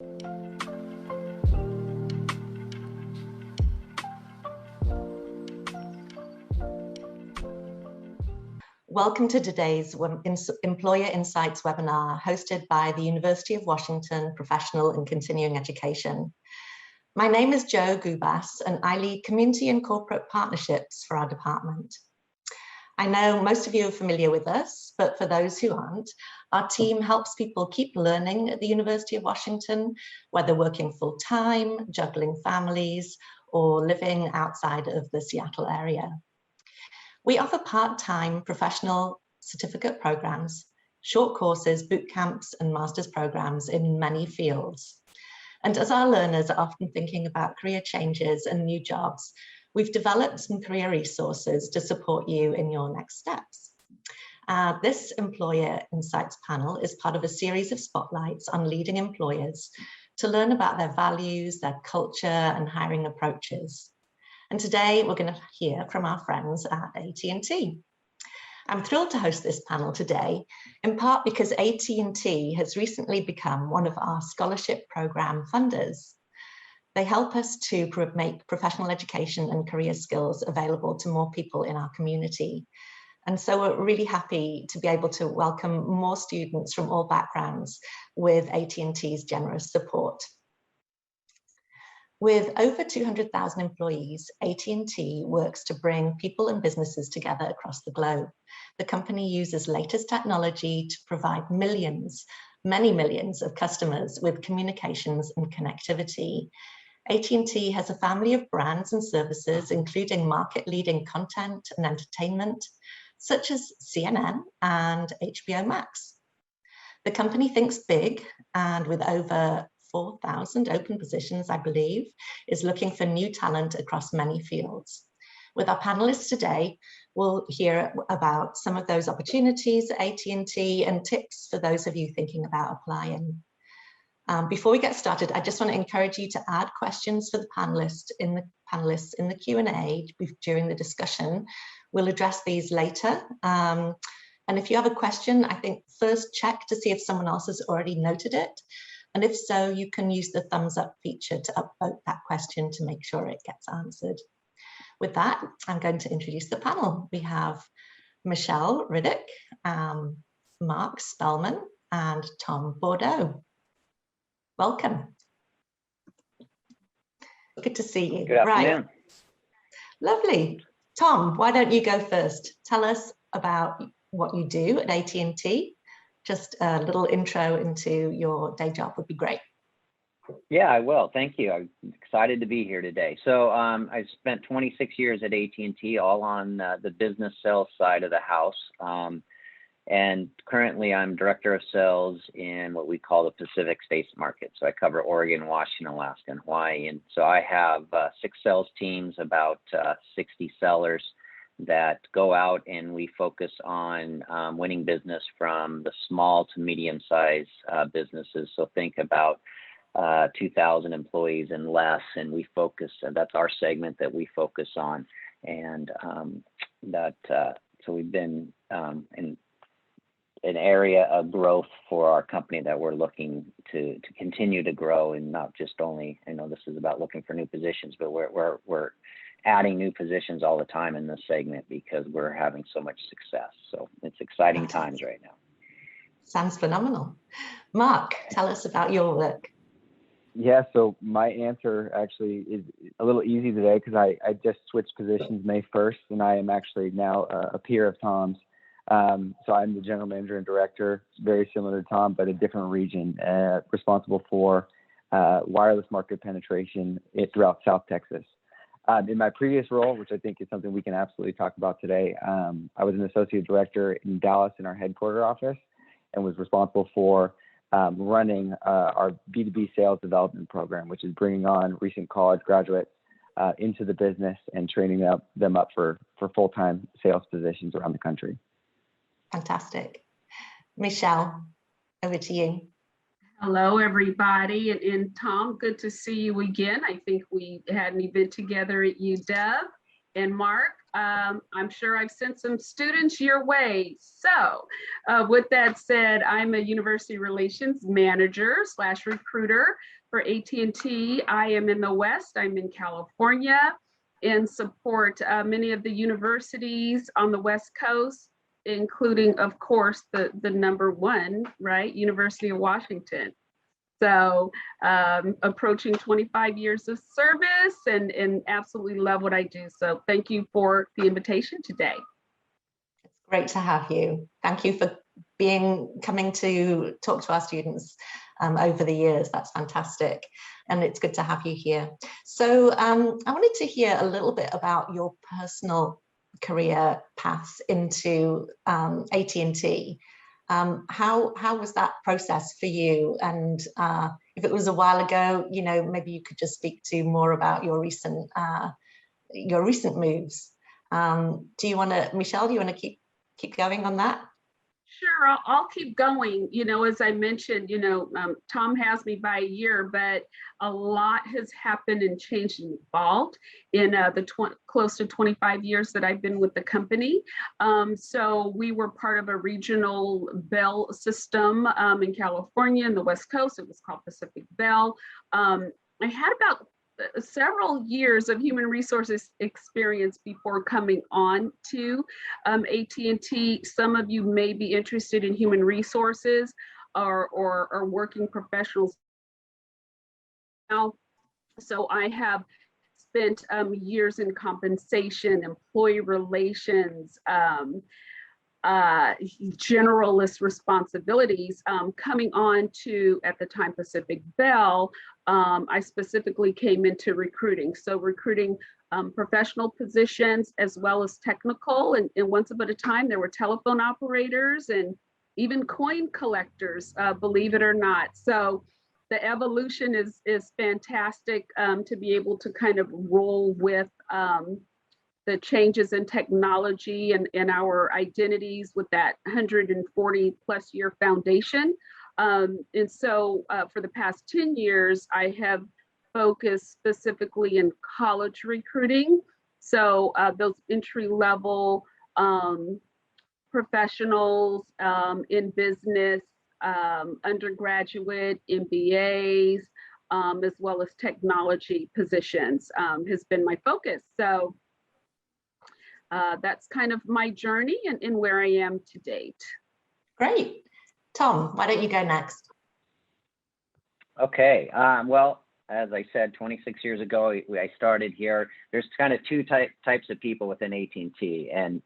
Welcome to today's Employer Insights webinar hosted by the University of Washington Professional and Continuing Education. My name is Jo Gubas and I lead Community and Corporate Partnerships for our department. I know most of you are familiar with us, but for those who aren't, our team helps people keep learning at the University of Washington, whether working full-time, juggling families, or living outside of the Seattle area. We offer part-time professional certificate programs, short courses, boot camps, and master's programs in many fields. And as our learners are often thinking about career changes and new jobs, we've developed some career resources to support you in your next steps. This Employer Insights panel is part of a series of spotlights on leading employers to learn about their values, their culture, and hiring approaches. And today we're going to hear from our friends at AT&T. I'm thrilled to host this panel today, in part because AT&T has recently become one of our scholarship program funders. They help us to make professional education and career skills available to more people in our community. And so we're really happy to be able to welcome more students from all backgrounds with AT&T's generous support. With over 200,000 employees, AT&T works to bring people and businesses together across the globe. The company uses latest technology to provide millions, many millions of customers with communications and connectivity. AT&T has a family of brands and services, including market-leading content and entertainment, such as CNN and HBO Max. The company thinks big, and with over 4,000 open positions, I believe, is looking for new talent across many fields. With our panelists today, we'll hear about some of those opportunities at AT&T and tips for those of you thinking about applying. Before we get started, I just want to encourage you to add questions for the panelists in the Q&A during the discussion. We'll address these later. And if you have a question, I think first check to see if someone else has already noted it. And if so, you can use the thumbs up feature to upvote that question to make sure it gets answered. With that, I'm going to introduce the panel. We have Michelle Riddick, Mark Spellman, and Tom Bordeaux. Welcome. Good to see you. Good afternoon. Right. Lovely. Tom, why don't you go first? Tell us about what you do at AT&T. Just a little intro into your day job would be great. Yeah, I will. Thank you. I'm excited to be here today. So I spent 26 years at AT&T, all on the business sales side of the house. And currently I'm director of sales in what we call the Pacific States market. So I cover Oregon, Washington, Alaska, and Hawaii. And so I have 6 sales teams, about 60 sellers that go out, and we focus on winning business from the small to medium-sized businesses. So think about 2,000 employees and less, and we focus, and that's our segment that we focus on. And so we've been in an area of growth for our company that we're looking to continue to grow, and not just only, this is about looking for new positions, but we're adding new positions all the time in this segment because we're having so much success. So it's exciting times right now. Sounds phenomenal. Mark, tell us about your work. Yeah, so my answer actually is a little easy today because I just switched positions May 1st, and I am actually now a peer of Tom's. So I'm the general manager and director, very similar to Tom, but a different region, responsible for wireless market penetration throughout South Texas. In my previous role, which I think is something we can absolutely talk about today, I was an associate director in Dallas in our headquarter office and was responsible for running our B2B sales development program, which is bringing on recent college graduates into the business and training them up for full-time sales positions around the country. Fantastic. Michelle, over to you. Hello, everybody. And Tom, good to see you again. I think we had an event together at UW. And Mark, I'm sure I've sent some students your way. So with that said, I'm a university relations manager / recruiter for AT&T. I am in the West, I'm in California, and support many of the universities on the West Coast, including, of course, the #1, right, University of Washington. So approaching 25 years of service and absolutely love what I do. So thank you for the invitation today. It's great to have you. Thank you for coming to talk to our students over the years. That's fantastic. And it's good to have you here. So I wanted to hear a little bit about your personal career paths into AT&T. How was that process for you? And if it was a while ago, you know, maybe you could just speak to more about your recent moves. Do you want to, Michelle? Do you want to keep going on that? Sure, I'll keep going. You know, as I mentioned, you know, Tom has me by a year, but a lot has happened and changed and evolved in the close to 25 years that I've been with the company. So we were part of a regional Bell system in California in the West Coast. It was called Pacific Bell. I had about several years of human resources experience before coming on to AT&T. Some of you may be interested in human resources or working professionals now. So I have spent years in compensation, employee relations, generalist responsibilities. Coming on to, at the time, Pacific Bell, I specifically came into recruiting. So recruiting professional positions as well as technical. And once upon a time, there were telephone operators and even coin collectors, believe it or not. So the evolution is fantastic to be able to kind of roll with the changes in technology and our identities with that 140 plus year foundation. And so for the past 10 years, I have focused specifically in college recruiting. So those entry level professionals in business, undergraduate, MBAs, as well as technology positions has been my focus. So that's kind of my journey and where I am to date. Great. Tom, why don't you go next? Okay. Well, as I said, 26 years ago, I started here. There's kind of two types of people within AT&T, and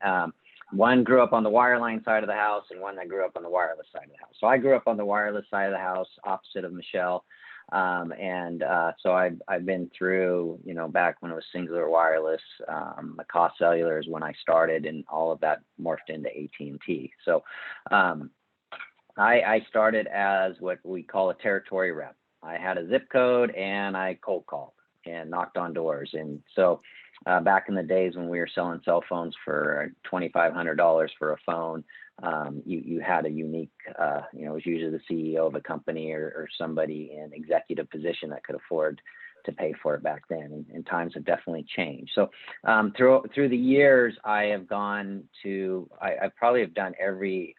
one grew up on the wireline side of the house and one that grew up on the wireless side of the house. So I grew up on the wireless side of the house, opposite of Michelle. So I've been through, you know, back when it was singular wireless, cost cellular is when I started, and all of that morphed into AT&T. So I started as what we call a territory rep. I had a zip code and I cold called and knocked on doors. And so back in the days when we were selling cell phones for $2,500 for a phone, you had a unique, you know, it was usually the CEO of a company or somebody in executive position that could afford to pay for it back then. And times have definitely changed. So through the years, I have gone to, I probably have done every,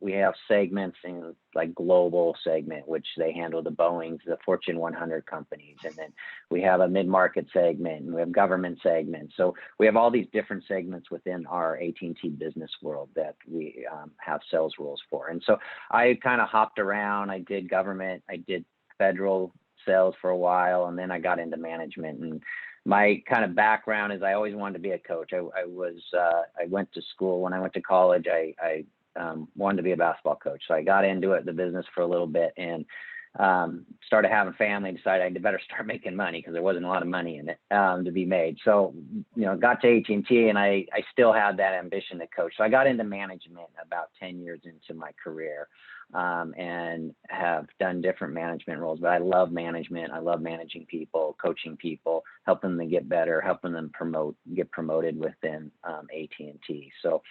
we have segments in like global segment, which they handle the Boeings, the Fortune 100 companies. And then we have a mid-market segment and we have government segments. So we have all these different segments within our AT&T business world that we have sales roles for. And so I kind of hopped around. I did government, I did federal sales for a while, and then I got into management. And my kind of background is I always wanted to be a coach. I went to school. When I went to college, I wanted to be a basketball coach. So I got into it, the business, for a little bit, and started having family, decided I'd better start making money because there wasn't a lot of money in it to be made. So, you know, got to AT&T and I still had that ambition to coach. So I got into management about 10 years into my career and have done different management roles, but I love management. I love managing people, coaching people, helping them get better, helping them get promoted within AT&T. So,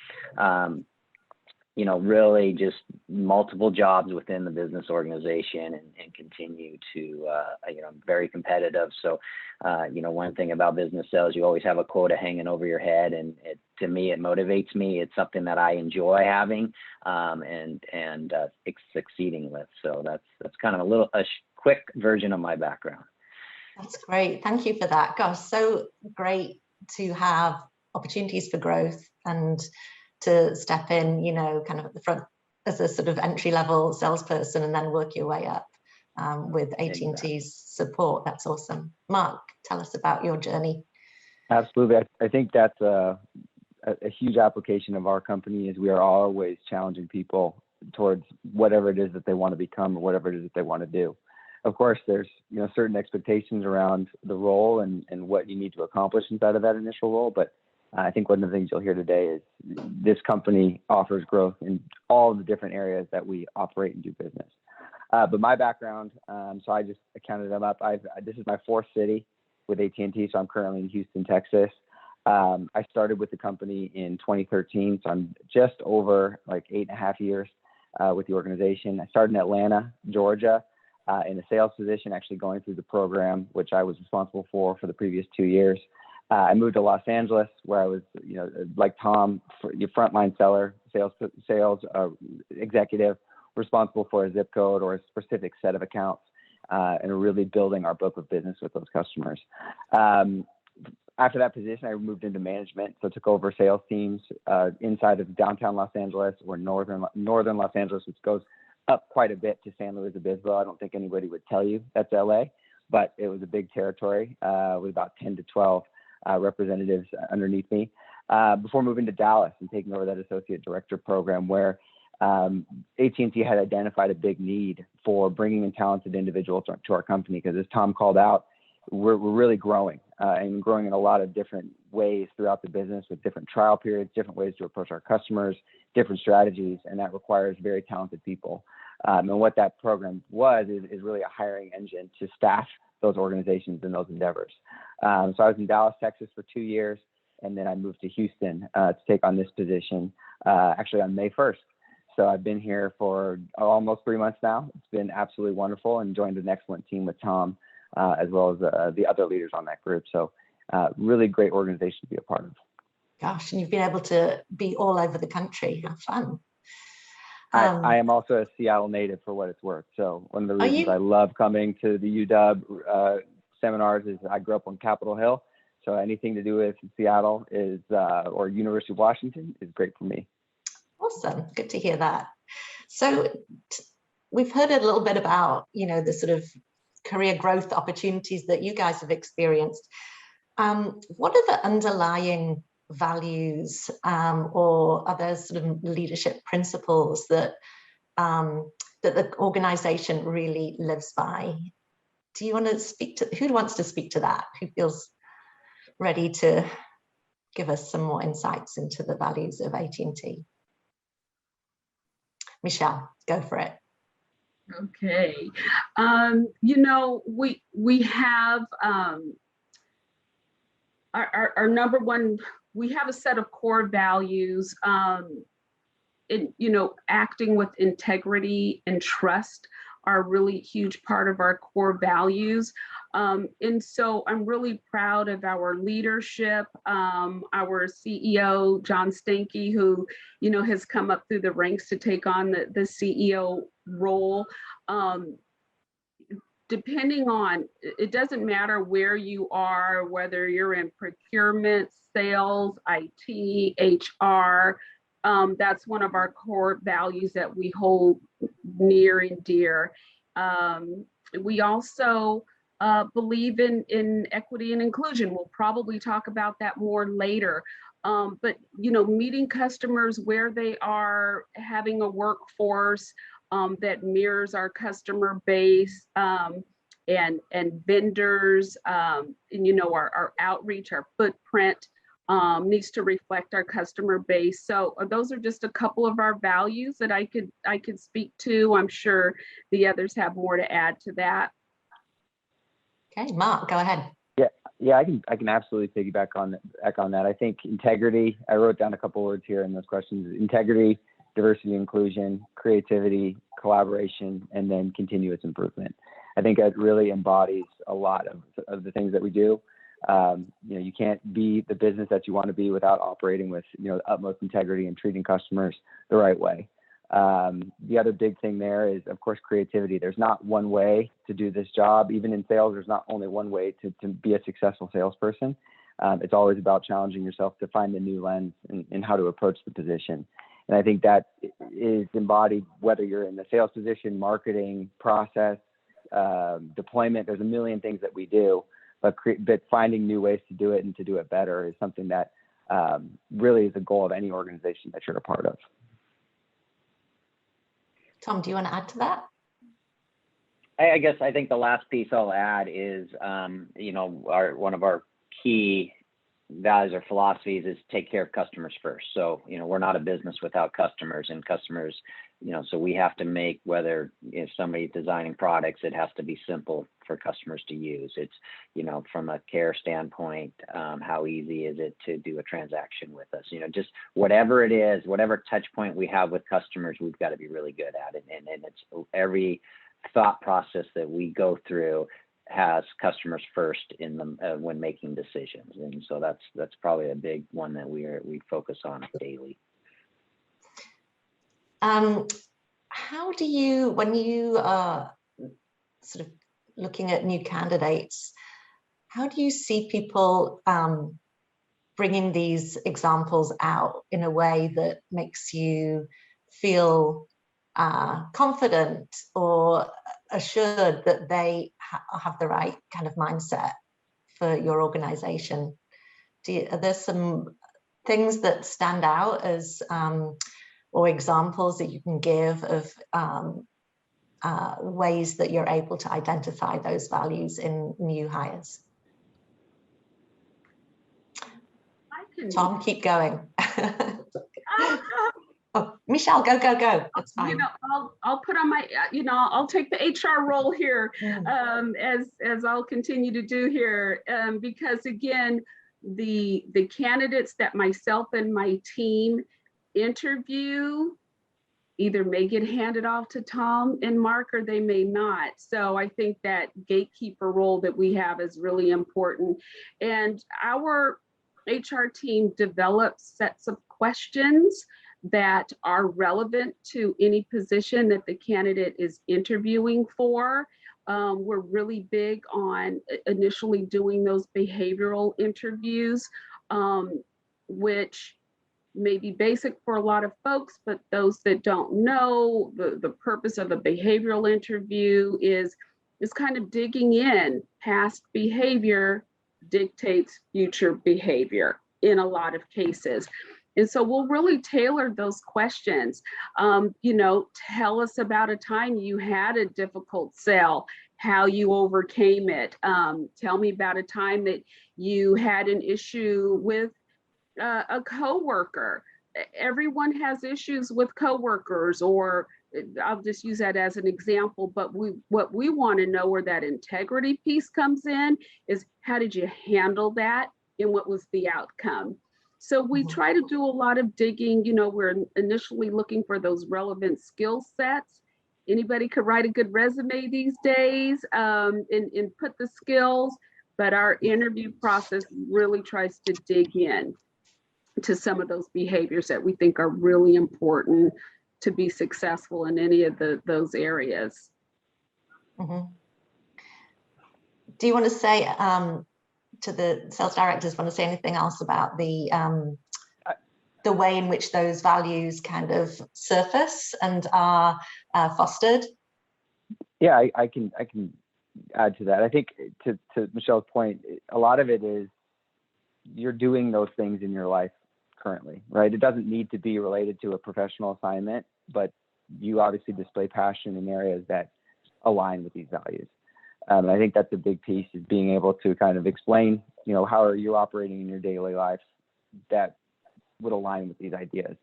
really just multiple jobs within the business organization and continue to, I'm very competitive. So, one thing about business sales, you always have a quota hanging over your head, and to me, it motivates me. It's something that I enjoy having and succeeding with. So that's kind of a quick version of my background. That's great. Thank you for that. Gosh, so great to have opportunities for growth and to step in, kind of at the front as a sort of entry-level salesperson and then work your way up with AT&T's support. That's awesome. Mark, tell us about your journey. Absolutely. I think that's a huge application of our company is we are always challenging people towards whatever it is that they want to become or whatever it is that they want to do. Of course, there's certain expectations around the role and what you need to accomplish inside of that initial role, but I think one of the things you'll hear today is this company offers growth in all of the different areas that we operate and do business. But my background, so I just counted them up. This is my fourth city with AT&T, so I'm currently in Houston, Texas. I started with the company in 2013, so I'm just over 8.5 years with the organization. I started in Atlanta, Georgia, in a sales position, actually going through the program, which I was responsible for the previous 2 years. I moved to Los Angeles, where I was, like Tom, your frontline seller, sales executive, responsible for a zip code or a specific set of accounts, and really building our book of business with those customers. After that position, I moved into management, so took over sales teams inside of downtown Los Angeles or northern Los Angeles, which goes up quite a bit to San Luis Obispo. I don't think anybody would tell you that's LA, but it was a big territory with about 10 to 12 representatives underneath me before moving to Dallas and taking over that associate director program where AT&T had identified a big need for bringing in talented individuals to our company because, as Tom called out, we're really growing and growing in a lot of different ways throughout the business with different trial periods, different ways to approach our customers, different strategies, and that requires very talented people. And what that program is really a hiring engine to staff those organizations and those endeavors. So I was in Dallas, Texas for 2 years, and then I moved to Houston to take on this position actually on May 1st. So I've been here for almost 3 months now. It's been absolutely wonderful and joined an excellent team with Tom, as well as the other leaders on that group. So really great organization to be a part of. Gosh, and you've been able to be all over the country. Have fun. I am also a Seattle native for what it's worth. So one of the reasons I love coming to the UW seminars is I grew up on Capitol Hill. So anything to do with Seattle is or University of Washington is great for me. Awesome. Good to hear that. So we've heard a little bit about, the sort of career growth opportunities that you guys have experienced. What are the underlying values or other sort of leadership principles that the organization really lives by? Do you want to speak to, who wants to speak to that? Who feels ready to give us some more insights into the values of AT&T? Michelle, go for it. Okay. We have our number one, we have a set of core values, acting with integrity and trust are a really huge part of our core values. And so I'm really proud of our leadership, our CEO, John Stanky, who, has come up through the ranks to take on the CEO role. Depending on, it doesn't matter where you are, whether you're in procurement, sales, IT, HR, that's one of our core values that we hold near and dear. We also believe in equity and inclusion. We'll probably talk about that more later. But meeting customers where they are, having a workforce that mirrors our customer base and vendors, and our outreach, our footprint needs to reflect our customer base. So those are just a couple of our values that I could speak to. I'm sure the others have more to add to that. Okay, Mark, go ahead. Yeah, I can absolutely piggyback on that. I think integrity, I wrote down a couple words here in those questions. Integrity diversity, inclusion, creativity, collaboration, and then continuous improvement. I think that really embodies a lot of the things that we do. You can't be the business that you want to be without operating with, the utmost integrity and treating customers the right way. The other big thing there is, of course, creativity. There's not one way to do this job. Even in sales, there's not only one way to be a successful salesperson. It's always about challenging yourself to find a new lens in how to approach the position. And I think that is embodied whether you're in the sales position, marketing, process, deployment. There's a million things that we do, but finding new ways to do it and to do it better is something that really is the goal of any organization that you're a part of. Tom, do you want to add to that? I think the last piece I'll add is, one of our key values or philosophies is take care of customers first. So, we're not a business without customers, and customers, so we have to make, whether if somebody's designing products, it has to be simple for customers to use. It's, from a care standpoint, how easy is it to do a transaction with us? Just whatever it is, whatever touch point we have with customers, we've got to be really good at it. And it's every thought process that we go through has customers first in them when making decisions. And so that's probably a big one that we focus on daily. How do you, when you are sort of looking at new candidates, how do you see people bringing these examples out in a way that makes you feel confident or assured that they have the right kind of mindset for your organization? Are there some things that stand out as or examples that you can give of ways that you're able to identify those values in new hires? Tom, keep going. Oh, Michelle, go. That's fine. I'll put on my, I'll take the HR role here, as I'll continue to do here, because again, the candidates that myself and my team interview either may get handed off to Tom and Mark, or they may not. So I think that gatekeeper role that we have is really important. And our HR team develops sets of questions that are relevant to any position that the candidate is interviewing for. We're really big on initially doing those behavioral interviews, which may be basic for a lot of folks, but those that don't know, the purpose of a behavioral interview is kind of digging in. Past behavior dictates future behavior in a lot of cases. And so we'll really tailor those questions. Tell us about a time you had a difficult sale, how you overcame it. Tell me about a time that you had an issue with a coworker. Everyone has issues with coworkers, or I'll just use that as an example, but what we want to know where that integrity piece comes in is, how did you handle that and what was the outcome? So we try to do a lot of digging. We're initially looking for those relevant skill sets. Anybody could write a good resume these days and put the skills, but our interview process really tries to dig in to some of those behaviors that we think are really important to be successful in any of those areas. Mm-hmm. Do you want to say to the sales directors, want to say anything else about the way in which those values kind of surface and are fostered? Yeah, I can add to that. I think to Michelle's point, a lot of it is you're doing those things in your life currently, right? It doesn't need to be related to a professional assignment, but you obviously display passion in areas that align with these values. And I think that's a big piece, is being able to kind of explain, how are you operating in your daily life that would align with these ideas.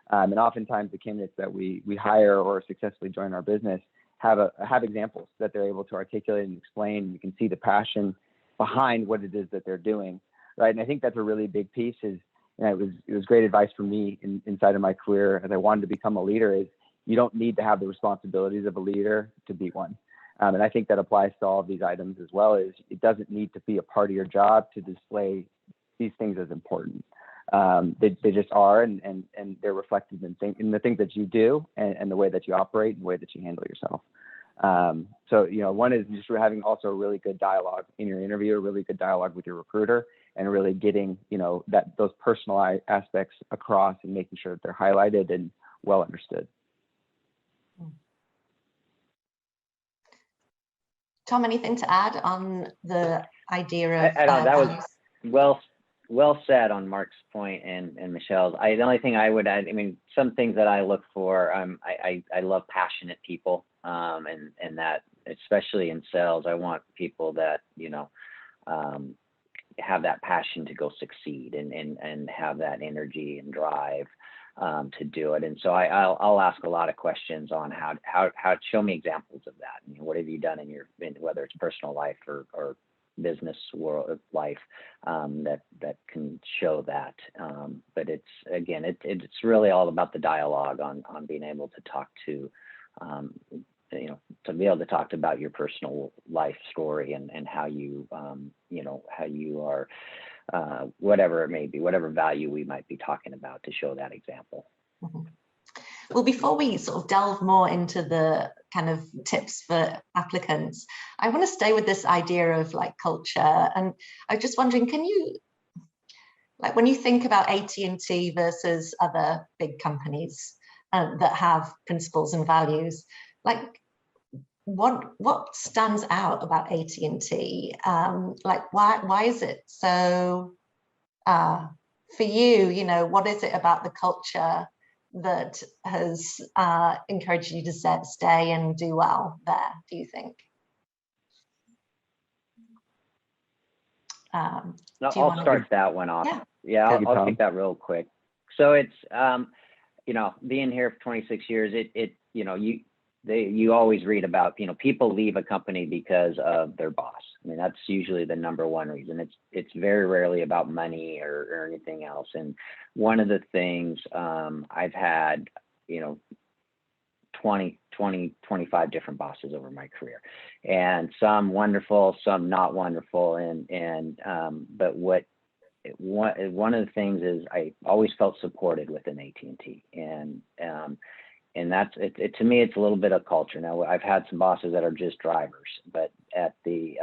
And oftentimes the candidates that we hire or successfully join our business have examples that they're able to articulate and explain. You can see the passion behind what it is that they're doing, right? And I think that's a really big piece, is and it was great advice for me inside of my career as I wanted to become a leader, is you don't need to have the responsibilities of a leader to be one. And I think that applies to all of these items as well, is it doesn't need to be a part of your job to display these things as important. They just are, and they're reflected in the things that you do, and the way that you operate and the way that you handle yourself. So, one is just having also a really good dialogue in your interview, a really good dialogue with your recruiter, and really getting, those personal aspects across and making sure that they're highlighted and well understood. Tom, anything to add on the idea of that was well said on Mark's point and Michelle's. The only thing I would add, some things that I look for, I love passionate people, and that, especially in sales, I want people that, have that passion to go succeed and have that energy and drive to do it. And so I'll ask a lot of questions on how show me examples of that. What have you done in whether it's personal life or business world life, that can show that. But it's really all about the dialogue on being able to talk to, to be able to talk about your personal life story and how you, how you are, whatever it may be, whatever value we might be talking about, to show that example. Mm-hmm. Well, before we sort of delve more into the kind of tips for applicants, I want to stay with this idea of like culture. And I was just wondering, can you, like, when you think about AT&T versus other big companies that have principles and values, like what stands out about AT&T? Like, why is it so, for you, what is it about the culture that has encouraged you to stay and do well there, do you think? I'll start that one off. Yeah, I'll take that real quick. So it's, being here for 26 years, you always read about, people leave a company because of their boss. That's usually the number one reason. It's very rarely about money or anything else. And one of the things, I've had, 25 different bosses over my career, and some wonderful, some not wonderful. But one of the things is I always felt supported within AT&T, and that's it. To me, it's a little bit of culture. Now, I've had some bosses that are just drivers, but at the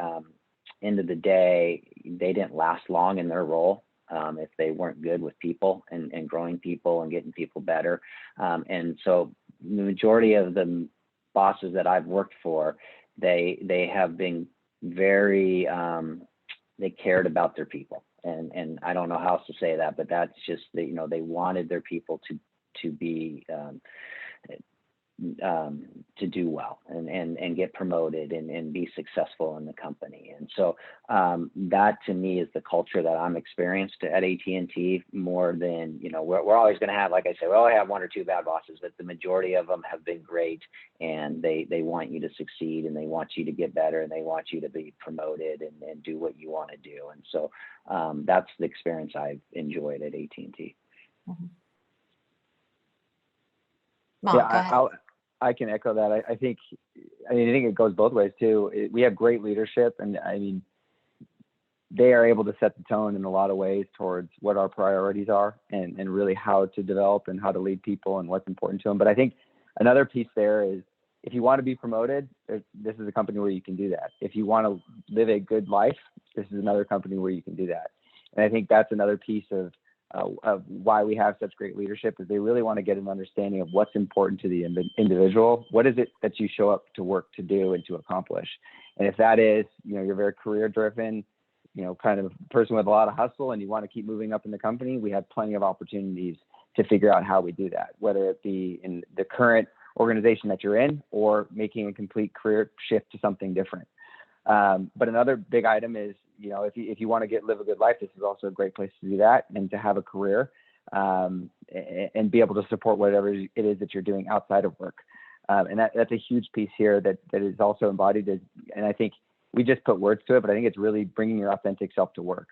end of the day, they didn't last long in their role if they weren't good with people and growing people and getting people better. And so the majority of the bosses that I've worked for, they have been very, they cared about their people. And I don't know how else to say that, but that's just, they wanted their people to be, to do well and get promoted and be successful in the company. And so that to me is the culture that I'm experienced at AT&T, more than, we're always going to have, like I said, we always have one or two bad bosses, but the majority of them have been great, and they want you to succeed, and they want you to get better, and they want you to be promoted and do what you want to do. And so that's the experience I've enjoyed at AT&T. Mm-hmm. Mark, I can echo that. I think it goes both ways too. We have great leadership, and they are able to set the tone in a lot of ways towards what our priorities are and really how to develop and how to lead people and what's important to them. But I think another piece there is, if you want to be promoted, this is a company where you can do that. If you want to live a good life, this is another company where you can do that. And I think that's another piece of why we have such great leadership, is they really want to get an understanding of what's important to the individual. What is it that you show up to work to do and to accomplish? And if that is, you're very career driven, kind of person with a lot of hustle, and you want to keep moving up in the company, we have plenty of opportunities to figure out how we do that, whether it be in the current organization that you're in or making a complete career shift to something different. But another big item is, if you want to live a good life, this is also a great place to do that, and to have a career and be able to support whatever it is that you're doing outside of work. And that's a huge piece here that is also embodied. And I think we just put words to it, but I think it's really bringing your authentic self to work.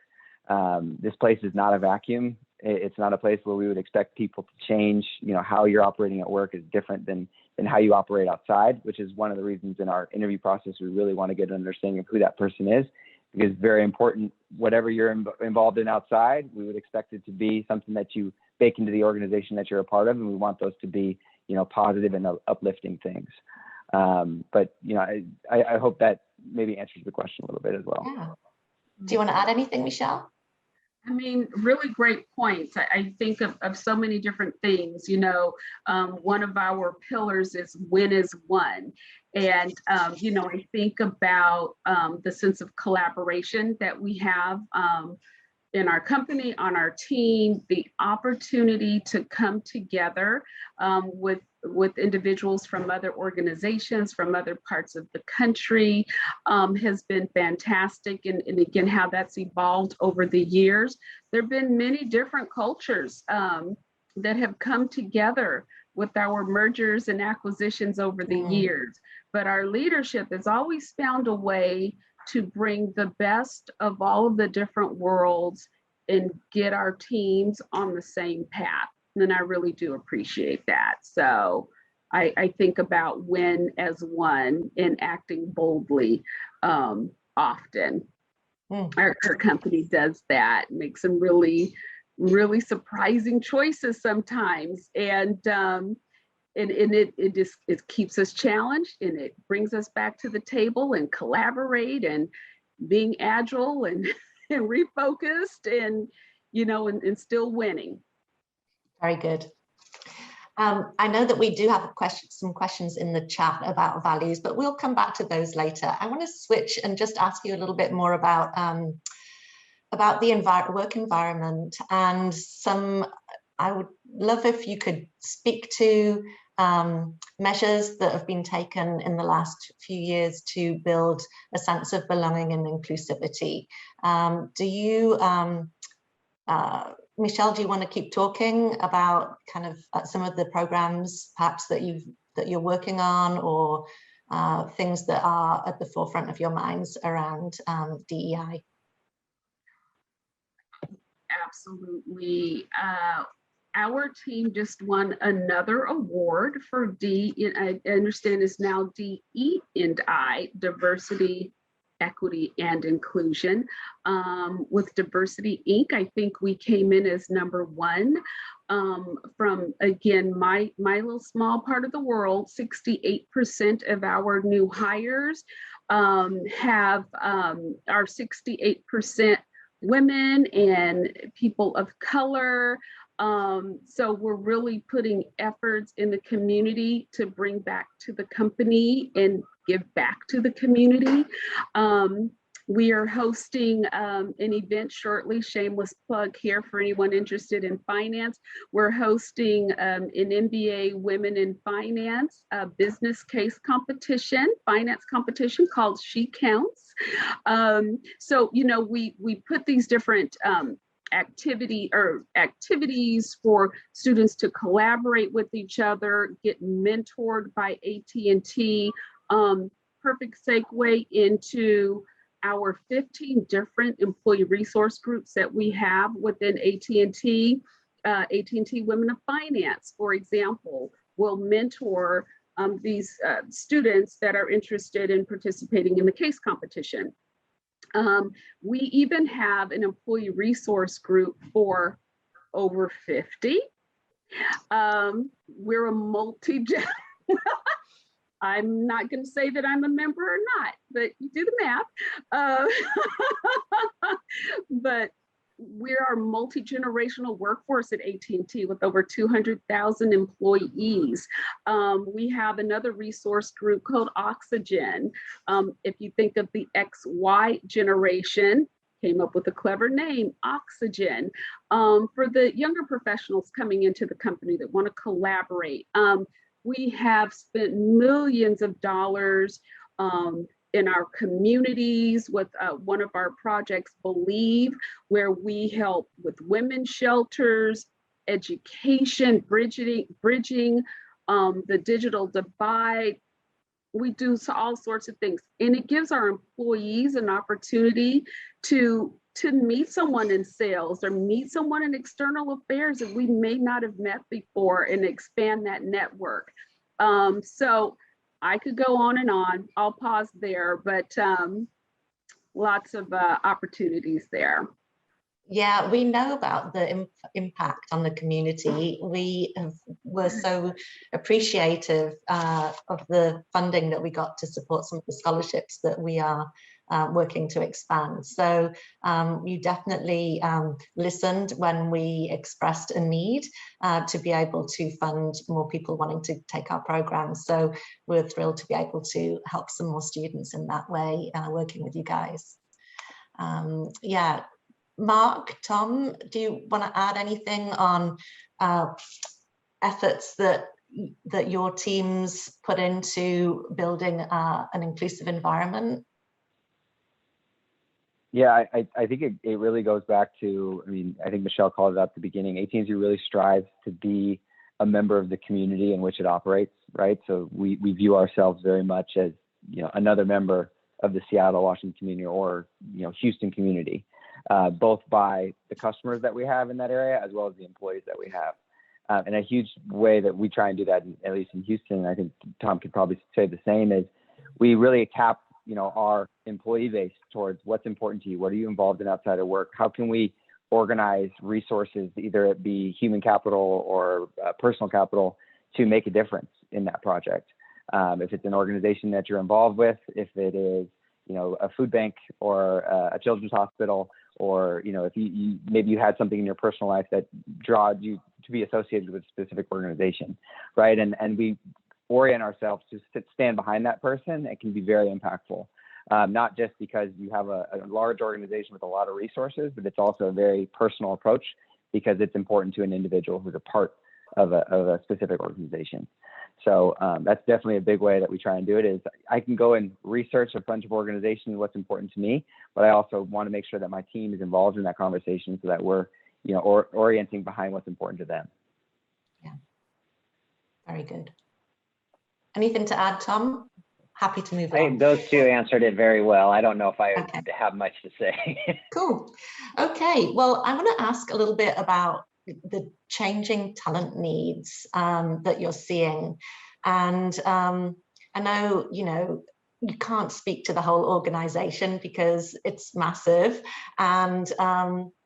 This place is not a vacuum. It's not a place where we would expect people to change. How you're operating at work is different than how you operate outside, which is one of the reasons in our interview process we really want to get an understanding of who that person is, because it's very important. Whatever you're involved in outside, we would expect it to be something that you bake into the organization that you're a part of, and we want those to be positive and uplifting things. But I hope that maybe answers the question a little bit as well. Yeah. Do you want to add anything, Michelle? I mean, really great points. I think of so many different things. One of our pillars is win is one. And, I think about the sense of collaboration that we have in our company, on our team, the opportunity to come together with individuals from other organizations, from other parts of the country has been fantastic. And again, how that's evolved over the years. There have been many different cultures that have come together with our mergers and acquisitions over the years. But our leadership has always found a way to bring the best of all of the different worlds and get our teams on the same path. And I really do appreciate that. So I think about win as one and acting boldly often. Our company does that, makes some really, really surprising choices sometimes. And it keeps us challenged, and it brings us back to the table and collaborate and being agile and refocused and still winning. Very good. I know that we do have some questions in the chat about values, but we'll come back to those later. I want to switch and just ask you a little bit more about the work environment, and I would love if you could speak to measures that have been taken in the last few years to build a sense of belonging and inclusivity. Michelle, do you want to keep talking about kind of some of the programs perhaps that you're working on, or things that are at the forefront of your minds around DEI? Absolutely. Our team just won another award for I understand it's now DE&I, Diversity, Equity, and Inclusion. With Diversity Inc., I think we came in as #1. From, again, my little small part of the world, 68% of our new hires are 68% women and people of color. So we're really putting efforts in the community to bring back to the company and give back to the community. We are hosting an event shortly, shameless plug here for anyone interested in finance. We're hosting an MBA Women in Finance business case competition, finance competition called She Counts. So, we put these different activities for students to collaborate with each other, get mentored by AT&T. Perfect segue into our 15 different employee resource groups that we have within AT&T. AT&T Women of Finance, for example, will mentor these students that are interested in participating in the case competition. We even have an employee resource group for over 50. We're a I'm not going to say that I'm a member or not, but you do the math. But we're our multi-generational workforce at AT&T with over 200,000 employees. We have another resource group called Oxygen. If you think of the XY generation, came up with a clever name, Oxygen, for the younger professionals coming into the company that want to collaborate. We have spent millions of dollars in our communities with one of our projects, Believe, where we help with women's shelters, education, bridging the digital divide. We do all sorts of things, and it gives our employees an opportunity to to meet someone in sales or meet someone in external affairs that we may not have met before and expand that network. So I could go on and on. I'll pause there, but lots of opportunities there. Yeah, we know about the impact on the community. Were so appreciative of the funding that we got to support some of the scholarships that we are working to expand. So you definitely listened when we expressed a need to be able to fund more people wanting to take our programs. So we're thrilled to be able to help some more students in that way, working with you guys. Yeah. Mark, Tom, do you want to add anything on efforts that your teams put into building an inclusive environment? Yeah, I think it really goes back to, I mean, I think Michelle called it out at the beginning, AT&T really strives to be a member of the community in which it operates, right? So we view ourselves very much as, another member of the Seattle, Washington community, or, Houston community. Both by the customers that we have in that area, as well as the employees that we have. And a huge way that we try and do that, at least in Houston, and I think Tom could probably say the same, is we really tap, our employee base towards what's important to you. What are you involved in outside of work? How can we organize resources, either it be human capital or personal capital, to make a difference in that project? If it's an organization that you're involved with, if it is, a food bank or a children's hospital, or if you maybe you had something in your personal life that drawed you to be associated with a specific organization, right? And we orient ourselves to stand behind that person. It can be very impactful, not just because you have a large organization with a lot of resources, but it's also a very personal approach because it's important to an individual who's a part of a specific organization. So that's definitely a big way that we try and do it. Is I can go and research a bunch of organizations, what's important to me, but I also want to make sure that my team is involved in that conversation so that we're, orienting behind what's important to them. Yeah, very good. Anything to add, Tom? Happy to move on. Those two answered it very well. I don't know if I have much to say. Cool. Okay, well, I want to ask a little bit about the changing talent needs that you're seeing. And I know, you can't speak to the whole organization because it's massive. And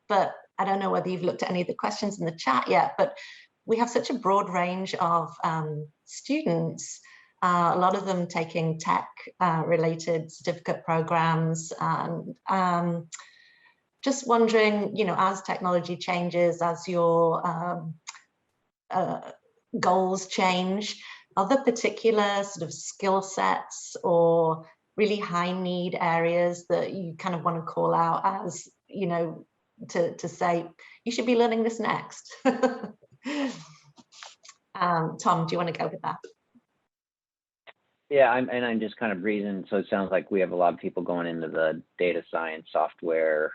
but I don't know whether you've looked at any of the questions in the chat yet, but we have such a broad range of students, a lot of them taking tech related certificate programs, and just wondering, as technology changes, as your goals change, are there particular sort of skill sets or really high need areas that you kind of want to call out as, to say, you should be learning this next? Tom, do you want to go with that? Yeah, I'm just kind of breezing. So it sounds like we have a lot of people going into the data science software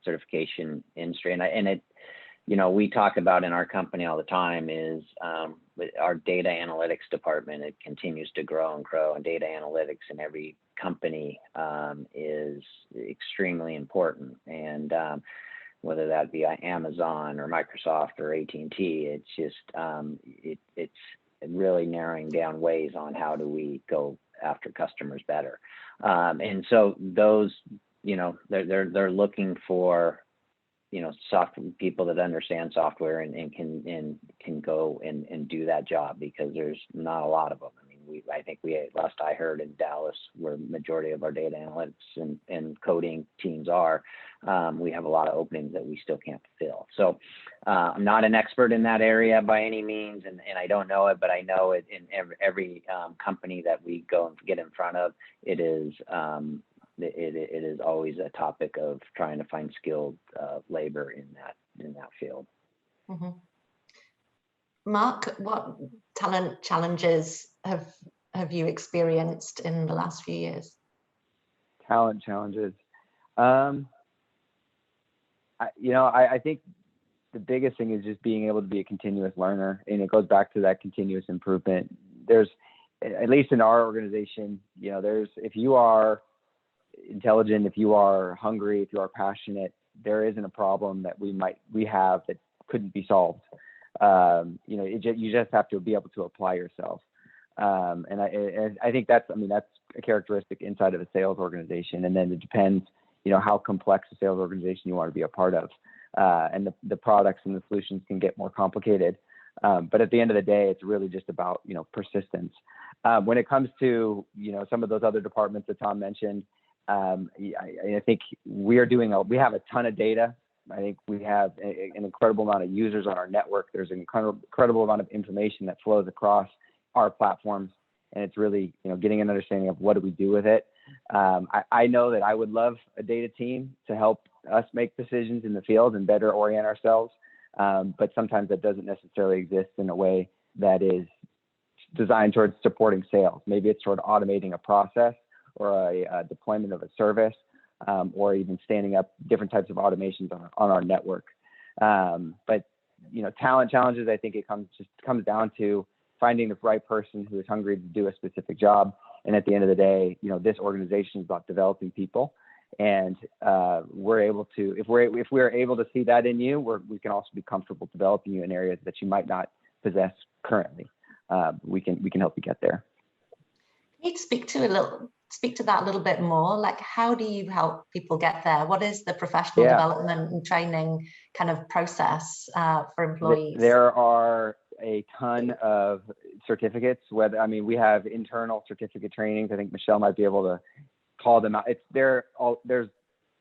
certification industry, and it, we talk about in our company all the time is our data analytics department. It continues to grow and grow, and data analytics in every company is extremely important. And whether that be Amazon or Microsoft or AT&T, it's just it's really narrowing down ways on how do we go after customers better. And so those, they're looking for, software people that understand software and can go and do that job, because there's not a lot of them. I mean, I think last I heard in Dallas, where majority of our data analytics and coding teams are, we have a lot of openings that we still can't fill. So I'm not an expert in that area by any means, and I don't know it, but I know it in every company that we go and get in front of, it is always a topic of trying to find skilled labor in that field. Mm-hmm. Mark, what talent challenges have you experienced in the last few years? Talent challenges. I think the biggest thing is just being able to be a continuous learner, and it goes back to that continuous improvement. There's, at least in our organization, if you are intelligent, if you are hungry, if you are passionate, there isn't a problem that we have that couldn't be solved. You just have to be able to apply yourself. And I think that's a characteristic inside of a sales organization. And then it depends, how complex a sales organization you want to be a part of. And the products and the solutions can get more complicated. But at the end of the day, it's really just about, persistence. When it comes to, some of those other departments that Tom mentioned, I think we have a ton of data. I think we have an incredible amount of users on our network. There's an incredible amount of information that flows across our platforms. And it's really, getting an understanding of what do we do with it. I know that I would love a data team to help us make decisions in the field and better orient ourselves. But sometimes that doesn't necessarily exist in a way that is designed towards supporting sales. Maybe it's toward automating a process or a deployment of a service, or even standing up different types of automations on our network. But talent challenges, I think it comes down to finding the right person who is hungry to do a specific job. And at the end of the day, this organization is about developing people. And if we're able to see that in you, we can also be comfortable developing you in areas that you might not possess currently. We can help you get there. Can you speak to that a little bit more? Like, how do you help people get there? What is the professional development and training kind of process for employees? There are a ton of certificates. We have internal certificate trainings. I think Michelle might be able to call them out. There's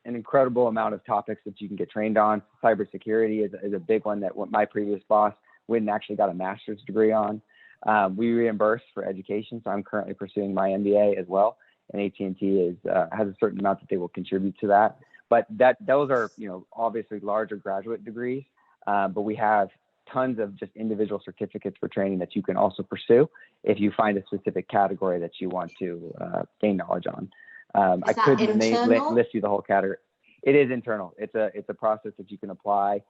an incredible amount of topics that you can get trained on. Cybersecurity is a big one that my previous boss went and actually got a master's degree on. We reimburse for education, so I'm currently pursuing my MBA as well. And AT&T has a certain amount that they will contribute to that. But those are obviously larger graduate degrees. But we have tons of just individual certificates for training that you can also pursue if you find a specific category that you want to gain knowledge on. I couldn't list you the whole category. It is internal. It's a process that you can apply.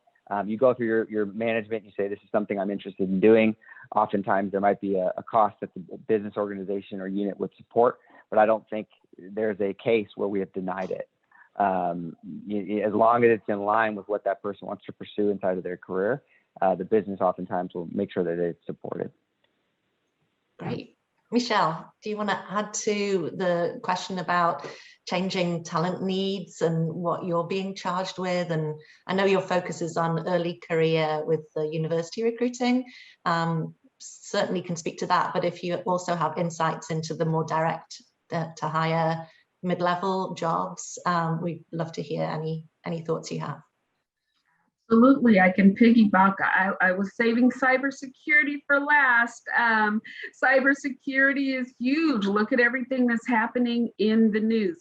You go through your management, you say, this is something I'm interested in doing. Oftentimes there might be a cost that the business organization or unit would support, but I don't think there's a case where we have denied it. As long as it's in line with what that person wants to pursue inside of their career, the business oftentimes will make sure that it's supported. Great. Michelle, do you want to add to the question about changing talent needs and what you're being charged with? And I know your focus is on early career with the university recruiting. Certainly can speak to that, but if you also have insights into the more direct to hire mid-level jobs, we'd love to hear any thoughts you have. Absolutely, I can piggyback. I was saving cybersecurity for last. Cybersecurity is huge. Look at everything that's happening in the news.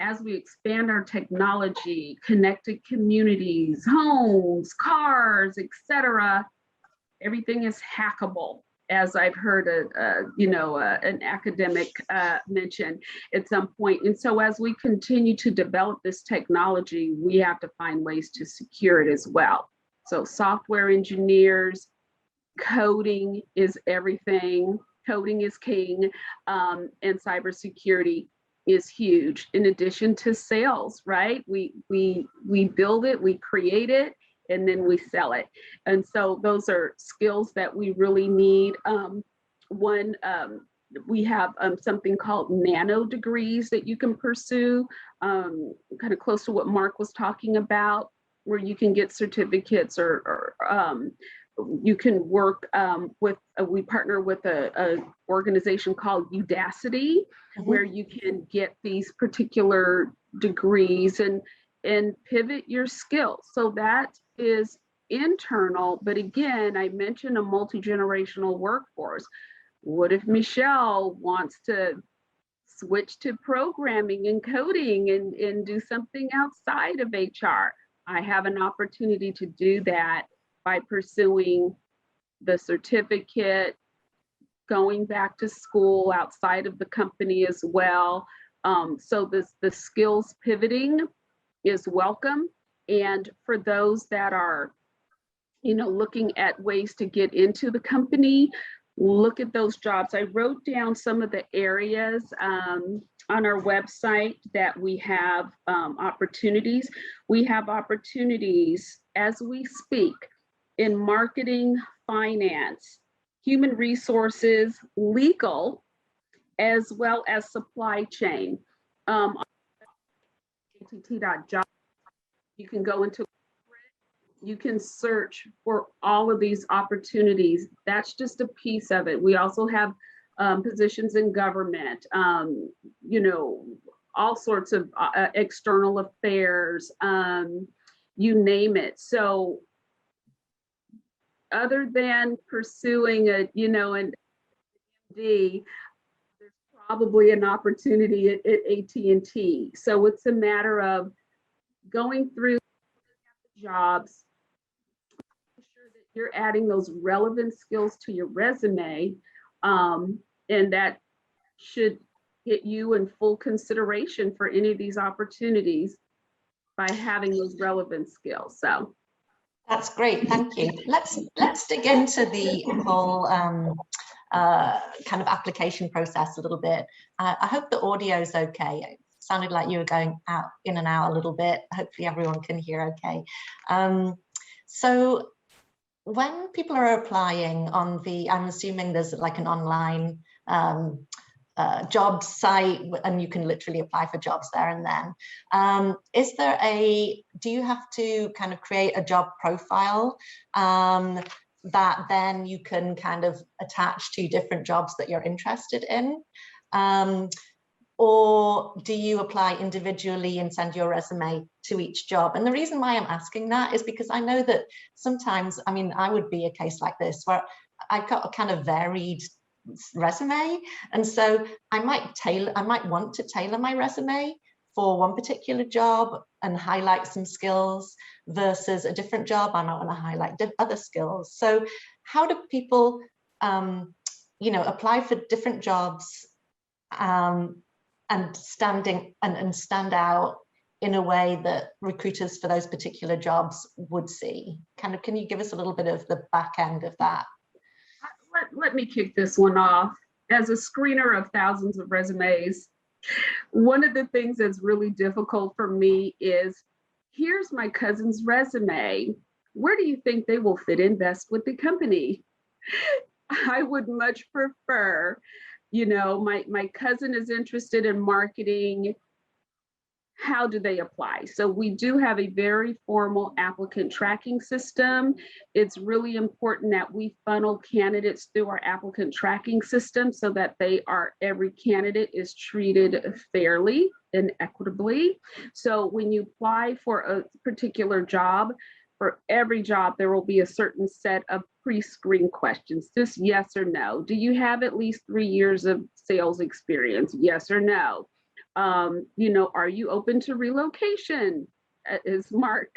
As we expand our technology, connected communities, homes, cars, etc., everything is hackable, as I've heard an academic mention at some point. And so as we continue to develop this technology, we have to find ways to secure it as well. So software engineers, coding is everything. Coding is king, and cybersecurity is huge. In addition to sales, right? We build it, we create it, and then we sell it. And so those are skills that we really need. We have something called nano degrees that you can pursue, kind of close to what Mark was talking about, where you can get certificates or you can work we partner with a organization called Udacity, where you can get these particular degrees and pivot your skills. So that is internal, but again, I mentioned a multi-generational workforce. What if Michelle wants to switch to programming and coding and do something outside of HR? I have an opportunity to do that by pursuing the certificate, going back to school outside of the company as well. So the skills pivoting is welcome. And for those that are, looking at ways to get into the company, look at those jobs. I wrote down some of the areas. on our website that we have opportunities. We have opportunities as we speak in marketing, finance, human resources, legal, as well as supply chain. AT&T.job, you can go into, you can search for all of these opportunities. That's just a piece of it. We also have positions in government, you know, all sorts of external affairs, you name it. So other than pursuing a, you know, an MD, there's probably an opportunity at AT&T. So it's a matter of going through jobs, making sure that you're adding those relevant skills to your resume, and that should get you in full consideration for any of these opportunities by having those relevant skills. So that's great, thank you. Let's dig into the whole kind of application process a little bit. I hope the audio is okay. It sounded like you were going out in and out a little bit. Hopefully everyone can hear okay. So when people are applying on the, I'm assuming there's like an online job site and you can literally apply for jobs there and then. Is there a, do you have to kind of create a job profile that then you can kind of attach to different jobs that you're interested in? Or do you apply individually and send your resume to each job? And the reason why I'm asking that is because I know that sometimes, I mean, I would be a case like this where I've got a kind of varied resume. And so I might want to tailor my resume for one particular job and highlight some skills versus a different job. I might want to highlight other skills. So how do people, you know, apply for different jobs and stand out in a way that recruiters for those particular jobs would see? Kind of, can you give us a little bit of the back end of that? Let me kick this one off. As a screener of thousands of resumes, one of the things that's really difficult for me is, here's my cousin's resume. Where do you think they will fit in best with the company? I would much prefer, you know, my cousin is interested in marketing. How do they apply? So we do have a very formal applicant tracking system. It's really important that we funnel candidates through our applicant tracking system so that every candidate is treated fairly and equitably. So when you apply for a particular job, for every job, there will be a certain set of pre-screen questions, just yes or no. Do you have at least 3 years of sales experience? Yes or no. You know, are you open to relocation, as Mark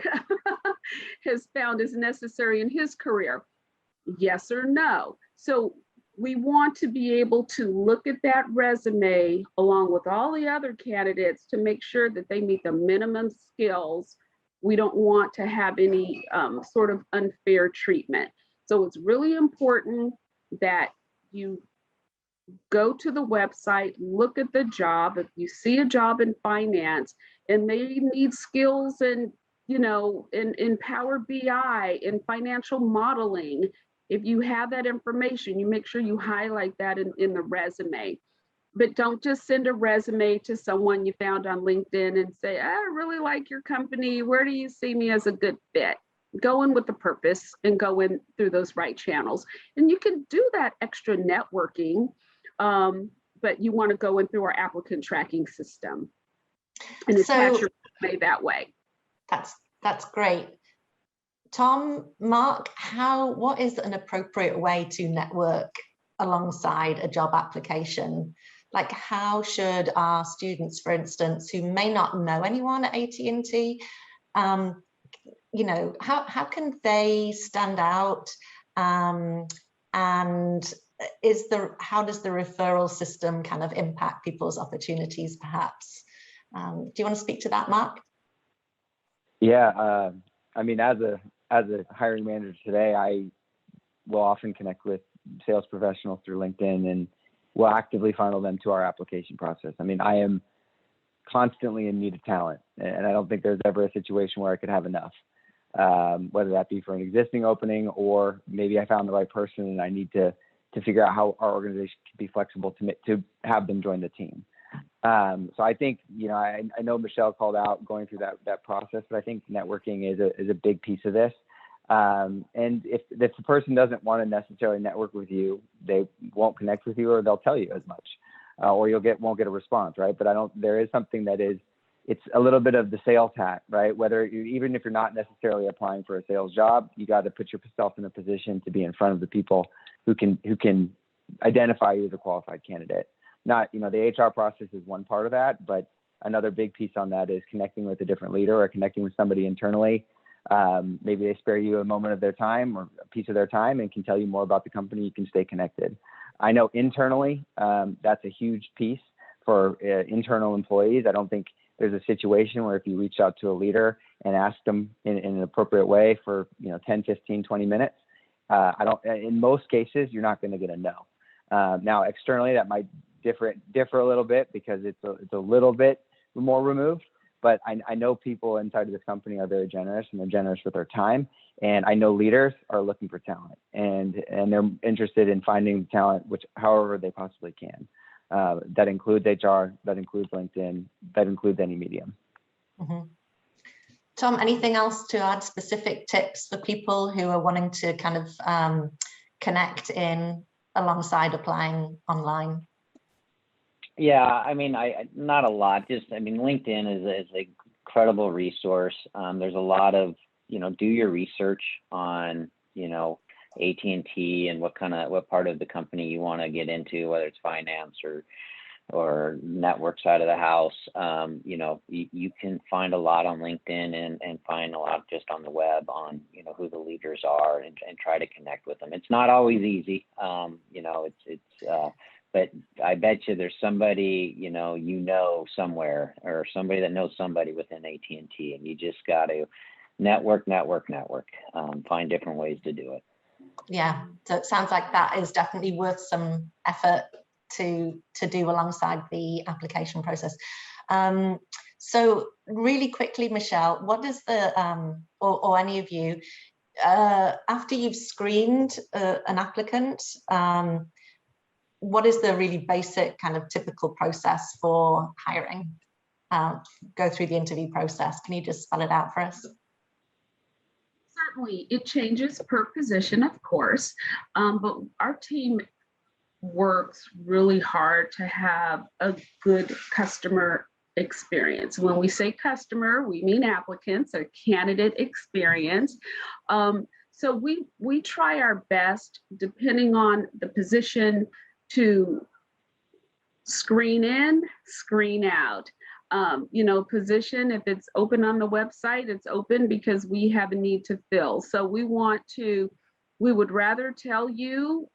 has found is necessary in his career? Yes or no. So we want to be able to look at that resume along with all the other candidates to make sure that they meet the minimum skills. We don't want to have any sort of unfair treatment. So it's really important that you go to the website, look at the job. If you see a job in finance and they need skills in, you know, in Power BI, in financial modeling, if you have that information, you make sure you highlight that in the resume. But don't just send a resume to someone you found on LinkedIn and say, I really like your company. Where do you see me as a good fit? Go in with the purpose and go in through those right channels. And you can do that extra networking, but you want to go in through our applicant tracking system and attach your resume that way. That's great. Tom, Mark, what is an appropriate way to network alongside a job application? Like, how should our students, for instance, who may not know anyone at AT&T, you know, how can they stand out? And how does the referral system kind of impact people's opportunities, perhaps? Do you want to speak to that, Mark? Yeah, I mean, as a hiring manager today, I will often connect with sales professionals through LinkedIn, and we'll actively funnel them to our application process. I mean, I am constantly in need of talent, and I don't think there's ever a situation where I could have enough, whether that be for an existing opening, or maybe I found the right person and I need to figure out how our organization can be flexible to have them join the team. So I think, you know, I know Michelle called out going through that process, but I think networking is a big piece of this. And if the person doesn't want to necessarily network with you, they won't connect with you, or they'll tell you as much, or won't get a response, right? But there is something that it's a little bit of the sales hat, right? Even if you're not necessarily applying for a sales job, you got to put yourself in a position to be in front of the people who can identify you as a qualified candidate. Not, you know, the HR process is one part of that, but another big piece on that is connecting with a different leader or connecting with somebody internally. Maybe they spare you a moment of their time or a piece of their time and can tell you more about the company. You can stay connected. I know internally, that's a huge piece for internal employees. I don't think there's a situation where if you reach out to a leader and ask them in an appropriate way for, you know, 10, 15, 20 minutes, in most cases, you're not going to get a no. Now, externally, that might differ a little bit because it's a little bit more removed, but I know people inside of this company are very generous, and they're generous with their time. And I know leaders are looking for talent, and they're interested in finding talent, however they possibly can. That includes HR, that includes LinkedIn, that includes any medium. Mm-hmm. Tom, anything else to add, specific tips for people who are wanting to kind of connect in alongside applying online? Yeah, I mean, not a lot. LinkedIn is an incredible resource. There's a lot of, you know, do your research on, you know, AT&T and what part of the company you want to get into, whether it's finance or network side of the house. You know, you can find a lot on LinkedIn and find a lot just on the web on, you know, who the leaders are and try to connect with them. It's not always easy. You know, but I bet you there's somebody, you know, somewhere, or somebody that knows somebody within AT&T, and you just got to network, find different ways to do it. Yeah, so it sounds like that is definitely worth some effort to do alongside the application process. So really quickly, Michelle, what does or any of you, after you've screened an applicant, what is the really basic kind of typical process for hiring? Go through the interview process. Can you just spell it out for us? Certainly, it changes per position, of course, but our team works really hard to have a good customer experience. When we say customer, we mean applicants or candidate experience. So we try our best, depending on the position, to screen in, screen out. You know, position, if it's open on the website, it's open because we have a need to fill. So we would rather tell you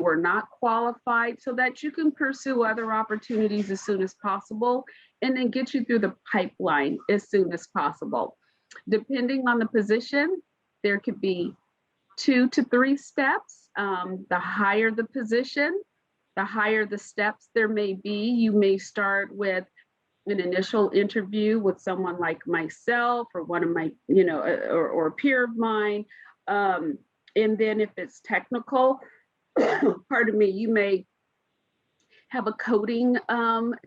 are not qualified so that you can pursue other opportunities as soon as possible, and then get you through the pipeline as soon as possible. Depending on the position, there could be 2 to 3 steps. The higher the position, the higher the steps there may be. You may start with an initial interview with someone like myself or one of my, you know, or a peer of mine. And then if it's technical, pardon me, you may have a coding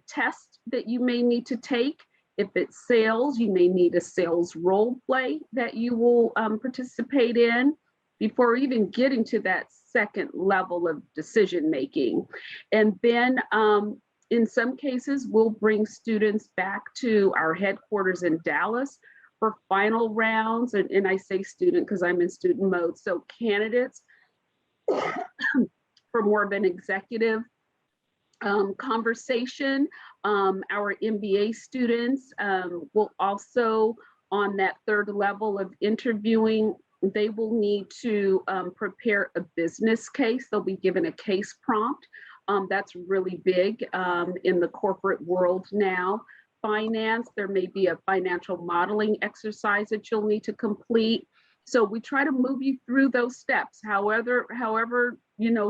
test that you may need to take. If it's sales, you may need a sales role play that you will participate in before even getting to that second level of decision making. And then in some cases, we'll bring students back to our headquarters in Dallas for final rounds. And I say student because I'm in student mode. So candidates for more of an executive conversation. Our MBA students will also, on that third level of interviewing, they will need to prepare a business case. They'll be given a case prompt. That's really big in the corporate world now. Finance, there may be a financial modeling exercise that you'll need to complete. So we try to move you through those steps, however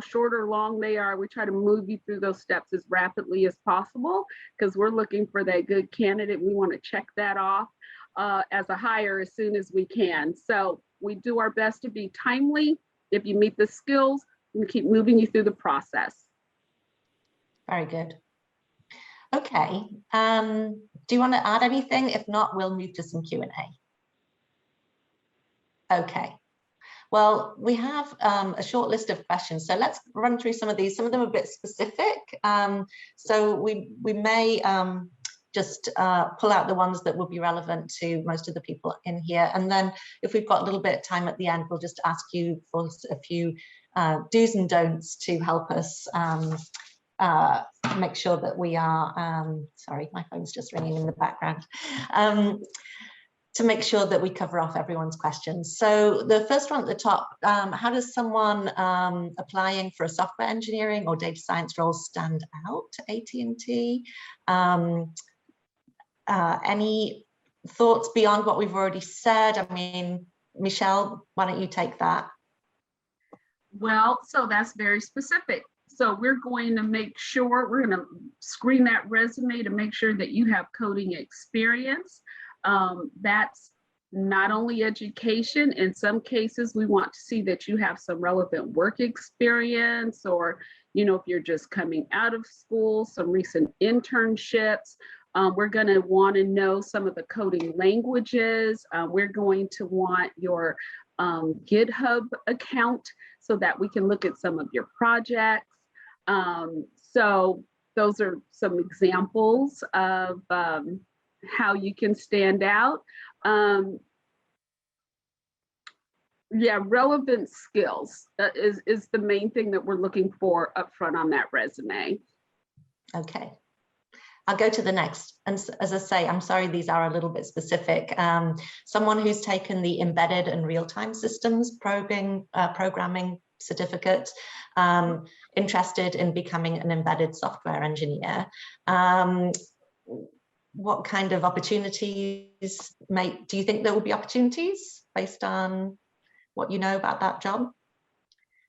short or long they are, we try to move you through those steps as rapidly as possible, because we're looking for that good candidate. We want to check that off as a hire as soon as we can. So we do our best to be timely. If you meet the skills, we keep moving you through the process. Very good. Okay. Do you want to add anything? If not, we'll move to some Q&A. Okay. Well, we have a short list of questions, so let's run through some of these. Some of them are a bit specific, so we may just pull out the ones that will be relevant to most of the people in here, and then if we've got a little bit of time at the end, we'll just ask you for a few do's and don'ts to help us make sure that we are, sorry, my phone's just ringing in the background, to make sure that we cover off everyone's questions. So the first one at the top, how does someone applying for a software engineering or data science role stand out to AT&T? Any thoughts beyond what we've already said? I mean, Michelle, why don't you take that? Well, so that's very specific. So we're going to make sure, we're going to screen that resume to make sure that you have coding experience. That's not only education. In some cases, we want to see that you have some relevant work experience, or, if you're just coming out of school, some recent internships. We're going to want to know some of the coding languages. We're going to want your GitHub account so that we can look at some of your projects. So those are some examples of how you can stand out. Yeah, relevant skills is the main thing that we're looking for up front on that resume. Okay. I'll go to the next. And as I say, I'm sorry, these are a little bit specific. Someone who's taken the embedded and real-time systems programming certificate, interested in becoming an embedded software engineer. What kind of opportunities do you think there will be opportunities based on what you know about that job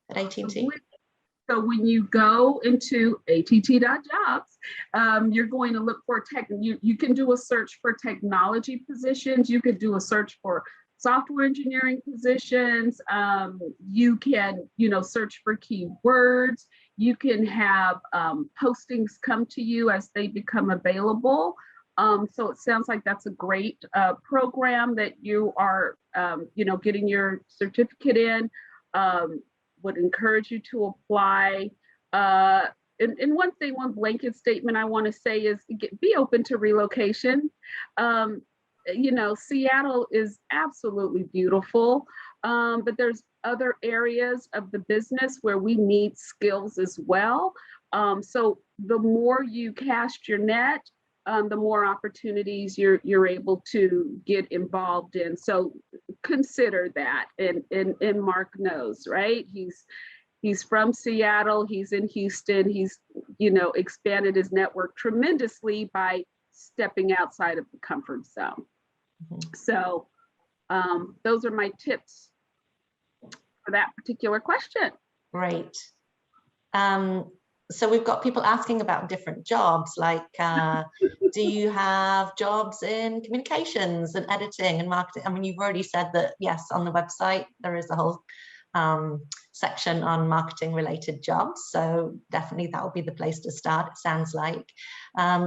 at AT&T? So when you go into att.jobs, you're going to look for you can do a search for technology positions. You could do a search for software engineering positions. You can, search for keywords. You can have postings come to you as they become available. So it sounds like that's a great program that you are, getting your certificate in. Would encourage you to apply. And one blanket statement I want to say is be open to relocation. Seattle is absolutely beautiful, but there's other areas of the business where we need skills as well. So the more you cast your net, the more opportunities you're able to get involved in. So consider that. And Mark knows, right? He's from Seattle. He's in Houston. He's, expanded his network tremendously by stepping outside of the comfort zone. Mm-hmm. So those are my tips for that particular question. Great. So we've got people asking about different jobs, like do you have jobs in communications and editing and marketing? I mean, you've already said that, yes, on the website, there is a whole section on marketing related jobs. So definitely that will be the place to start, it sounds like.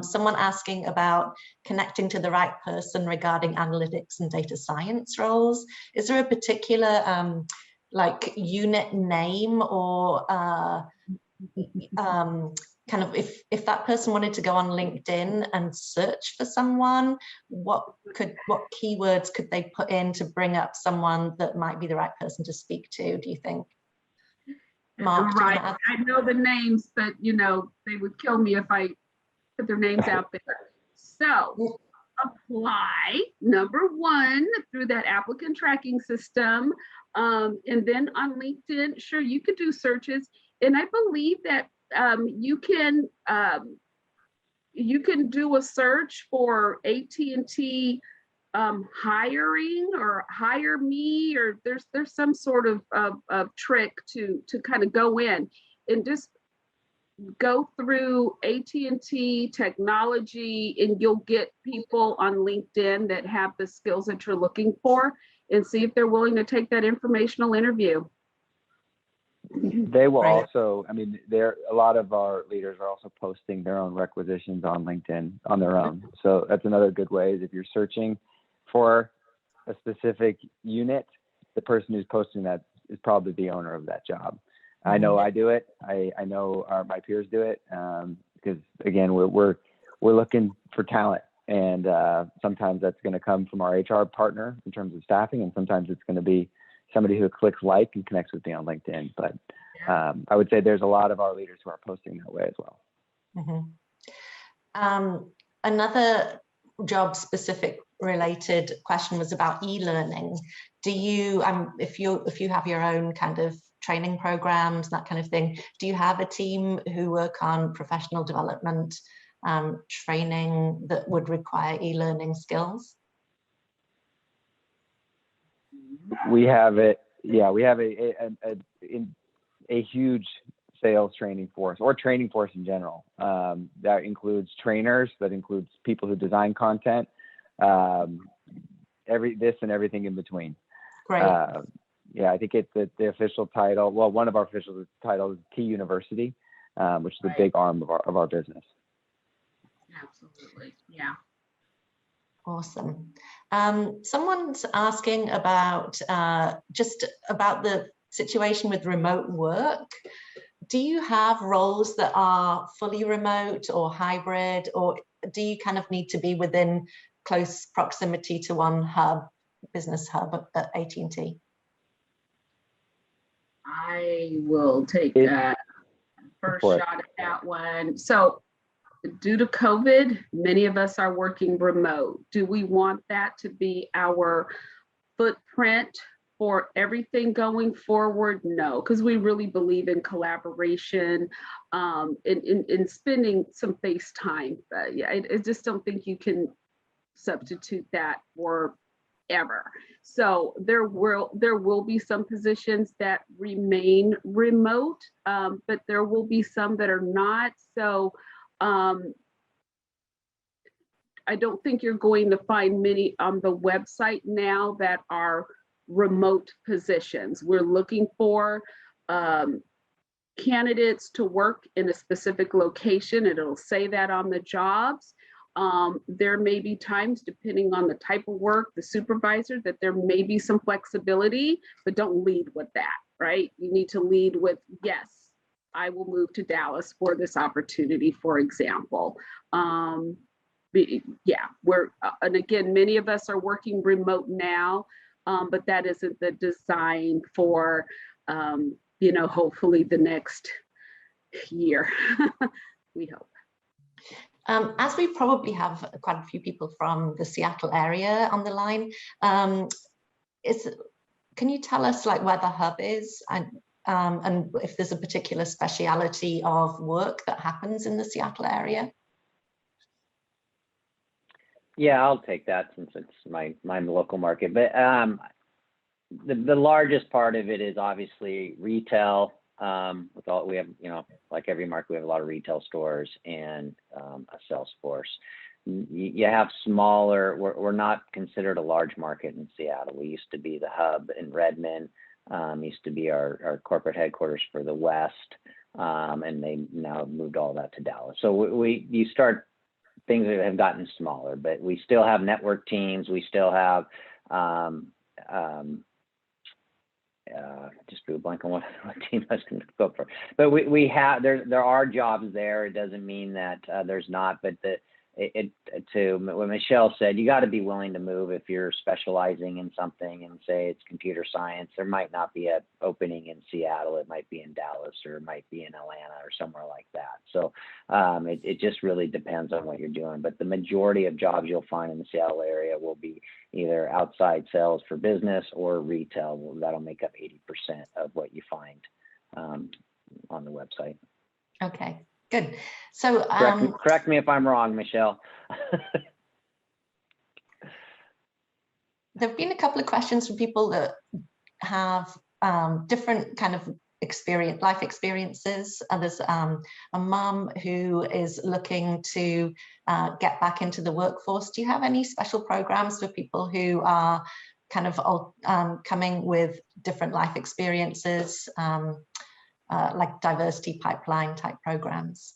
Someone asking about connecting to the right person regarding analytics and data science roles. Is there a particular like unit name or kind of if that person wanted to go on LinkedIn and search for someone, what keywords could they put in to bring up someone that might be the right person to speak to, do you think? Mark, right. I know the names, but they would kill me if I put their names out there. So apply, number one, through that applicant tracking system. And then on LinkedIn, sure, you could do searches. And I believe that you can do a search for AT&T hiring or hire me, or there's some sort of trick to kind of go in and just go through AT&T technology, and you'll get people on LinkedIn that have the skills that you're looking for, and see if they're willing to take that informational interview. They will Right. also, I mean, a lot of our leaders are also posting their own requisitions on LinkedIn on their own. So that's another good way, is if you're searching for a specific unit, the person who's posting that is probably the owner of that job. I know I do it. I know my peers do it, because again, we're looking for talent, and sometimes that's going to come from our HR partner in terms of staffing, and sometimes it's going to be somebody who clicks like and connects with me on LinkedIn. But I would say there's a lot of our leaders who are posting that way as well. Another job specific related question was about e-learning. Do you, if you have your own kind of training programs, that kind of thing, do you have a team who work on professional development training that would require e-learning skills? We have it. Yeah, we have a huge sales training force, or training force in general. That includes trainers, that includes people who design content, this and everything in between. Great. Yeah, I think it's the official title. Well, one of our official titles is T University, which is a big arm of our business. Absolutely. Yeah. Awesome. Someone's asking about just about the situation with remote work. Do you have roles that are fully remote or hybrid, or do you kind of need to be within close proximity to one hub, business hub at AT&T? I will take that first shot at that one. So due to COVID, many of us are working remote. Do we want that to be our footprint for everything going forward? No, because we really believe in collaboration, in spending some face time. Yeah, I just don't think you can substitute that for ever. So there will be some positions that remain remote, but there will be some that are not. So I don't think you're going to find many on the website now that are remote positions. We're looking for candidates to work in a specific location, and it'll say that on the jobs. There may be times, depending on the type of work, the supervisor, that there may be some flexibility, but don't lead with that, right? You need to lead with, yes, I will move to Dallas for this opportunity, for example. Yeah, and again, many of us are working remote now, but that isn't the design for, hopefully the next year, we hope. As we probably have quite a few people from the Seattle area on the line, can you tell us like where the hub is, and if there's a particular speciality of work that happens in the Seattle area? Yeah, I'll take that since it's my local market. But the largest part of it is obviously retail. We have, like every market, we have a lot of retail stores and a sales force. You have smaller. We're not considered a large market in Seattle. We used to be the hub in Redmond. Used to be our corporate headquarters for the West, and they now have moved all that to Dallas. So things have gotten smaller, but we still have network teams. We still have just drew a blank on what team I was going to go for. But we have there are jobs there. It doesn't mean that there's not, but to what Michelle said, you got to be willing to move. If you're specializing in something and say it's computer science, there might not be an opening in Seattle. It might be in Dallas, or it might be in Atlanta or somewhere like that. So it just really depends on what you're doing. But the majority of jobs you'll find in the Seattle area will be either outside sales for business or retail. That'll make up 80% of what you find on the website. Okay. Good. So correct me if I'm wrong, Michelle. There have been a couple of questions from people that have different kind of life experiences. There's a mum who is looking to get back into the workforce. Do you have any special programs for people who are kind of coming with different life experiences, like diversity pipeline type programs?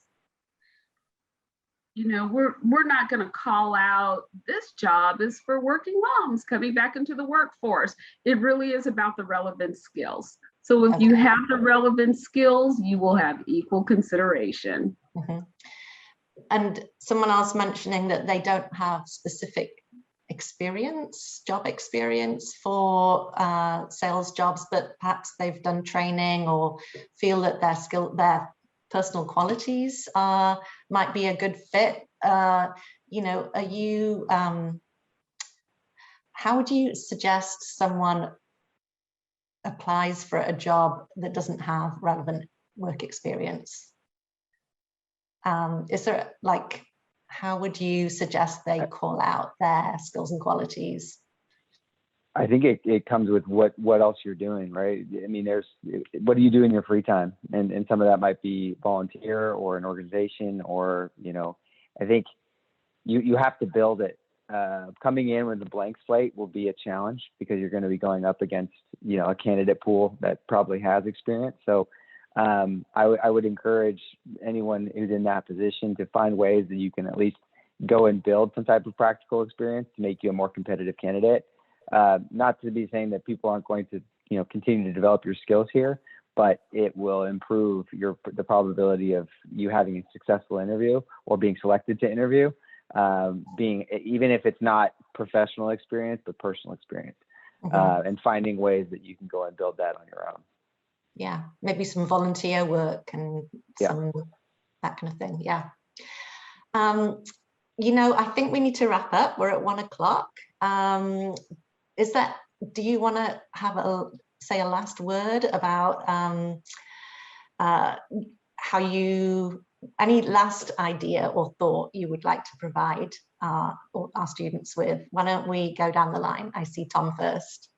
You know, we're not going to call out this job is for working moms coming back into the workforce. It really is about the relevant skills. So if you have the relevant skills, you will have equal consideration. Mm-hmm. And someone else mentioning that they don't have specific job experience for sales jobs, but perhaps they've done training or feel that their personal qualities might be a good fit. You know, how would you suggest someone applies for a job that doesn't have relevant work experience? Is there, like, how would you suggest they call out their skills and qualities? I think it comes with what else you're doing, right? I mean, what do you do in your free time? And some of that might be volunteer or an organization, or, you know, I think you have to build it. Coming in with a blank slate will be a challenge because you're going to be going up against, you know, a candidate pool that probably has experience. So I would encourage anyone who's in that position to find ways that you can at least go and build some type of practical experience to make you a more competitive candidate. Not to be saying that people aren't going to, you know, continue to develop your skills here, but it will improve the probability of you having a successful interview or being selected to interview, even if it's not professional experience, but personal experience, and finding ways that you can go and build that on your own. Yeah, maybe some volunteer work and that kind of thing. Yeah. You know, I think we need to wrap up. We're at 1 o'clock. Do you want to have say a last word about any last idea or thought you would like to provide our students with? Why don't we go down the line? I see Tom first.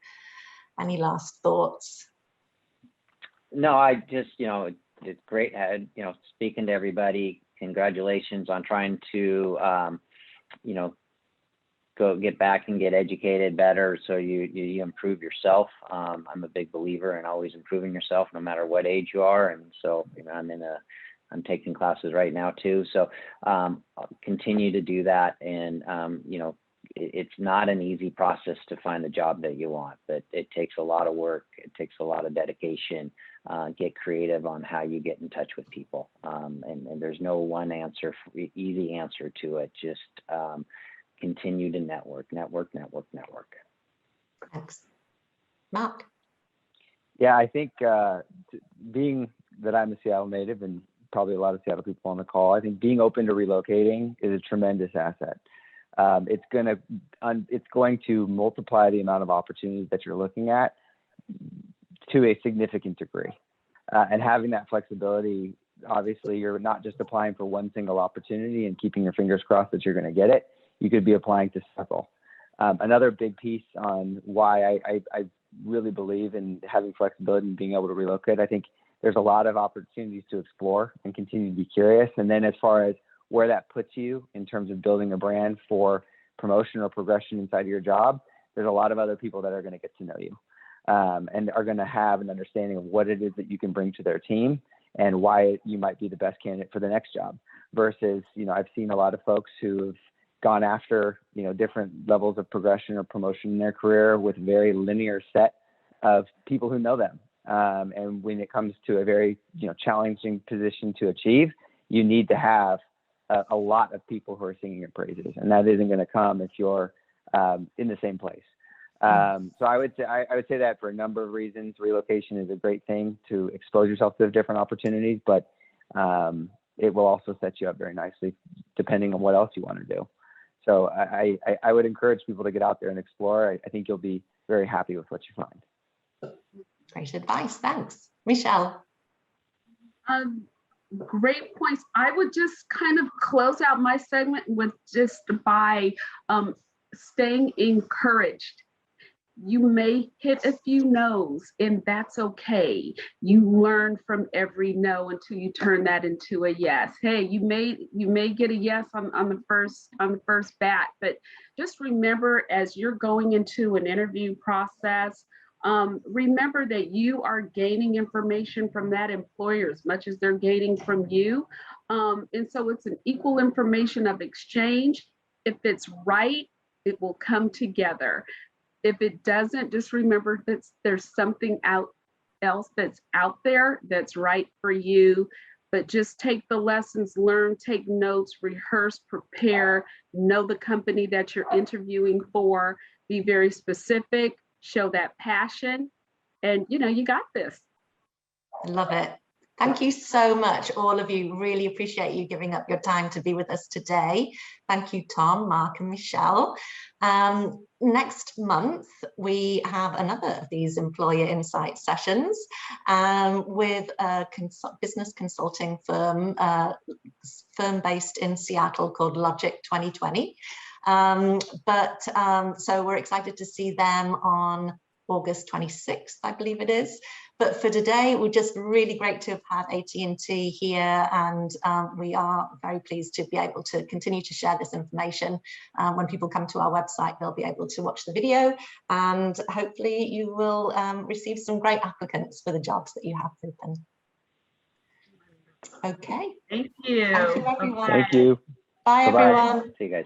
Any last thoughts? No, I just, you know, it's great, you know, speaking to everybody. Congratulations on trying to, you know, go get back and get educated better so you improve yourself. I'm a big believer in always improving yourself no matter what age you are. And so, you know, I'm taking classes right now too. So I'll continue to do that. And, you know, it's not an easy process to find the job that you want, but it takes a lot of work. It takes a lot of dedication. Get creative on how you get in touch with people. And there's no one easy answer to it. Just continue to network. Thanks. Mark? Yeah, I think being that I'm a Seattle native and probably a lot of Seattle people on the call, I think being open to relocating is a tremendous asset. It's going to multiply the amount of opportunities that you're looking at to a significant degree. And having that flexibility, obviously you're not just applying for one single opportunity and keeping your fingers crossed that you're going to get it. You could be applying to several. Another big piece on why I really believe in having flexibility and being able to relocate, I think there's a lot of opportunities to explore and continue to be curious. And then as far as where that puts you in terms of building a brand for promotion or progression inside of your job, there's a lot of other people that are going to get to know you and are going to have an understanding of what it is that you can bring to their team and why you might be the best candidate for the next job. Versus, you know, I've seen a lot of folks who've gone after, you know, different levels of progression or promotion in their career with a very linear set of people who know them. And when it comes to a very, you know, challenging position to achieve, you need to have a lot of people who are singing your praises, and that isn't going to come if you're in the same place. So I would say that for a number of reasons, relocation is a great thing to expose yourself to different opportunities, but it will also set you up very nicely depending on what else you want to do. So I would encourage people to get out there and explore. I think you'll be very happy with what you find. Great advice. Thanks. Michelle. Great points. I would just kind of close out my segment with just by staying encouraged. You may hit a few no's, and that's okay. You learn from every no until you turn that into a yes. Hey, you may get a yes on the first bat, but just remember, as you're going into an interview process, remember that you are gaining information from that employer as much as they're gaining from you. And so it's an equal information of exchange. If it's right, it will come together. If it doesn't, just remember that there's something else that's out there that's right for you. But just take the lessons learned, take notes, rehearse, prepare, know the company that you're interviewing for, be very specific, show that passion, and you got this. I love it. Thank you so much, all of you. Really appreciate you giving up your time to be with us today. Thank you, Tom, Mark, and Michelle. Next month, we have another of these employer insight sessions with a business consulting firm, based in Seattle called Logic 2020. So we're excited to see them on August 26th, I believe it is. But for today, we're just really great to have had AT&T here, and we are very pleased to be able to continue to share this information. When people come to our website, they'll be able to watch the video, and hopefully you will receive some great applicants for the jobs that you have open. Okay. Thank you. Thank you, everyone. Thank you. Bye, Bye-bye. everyone. See you guys.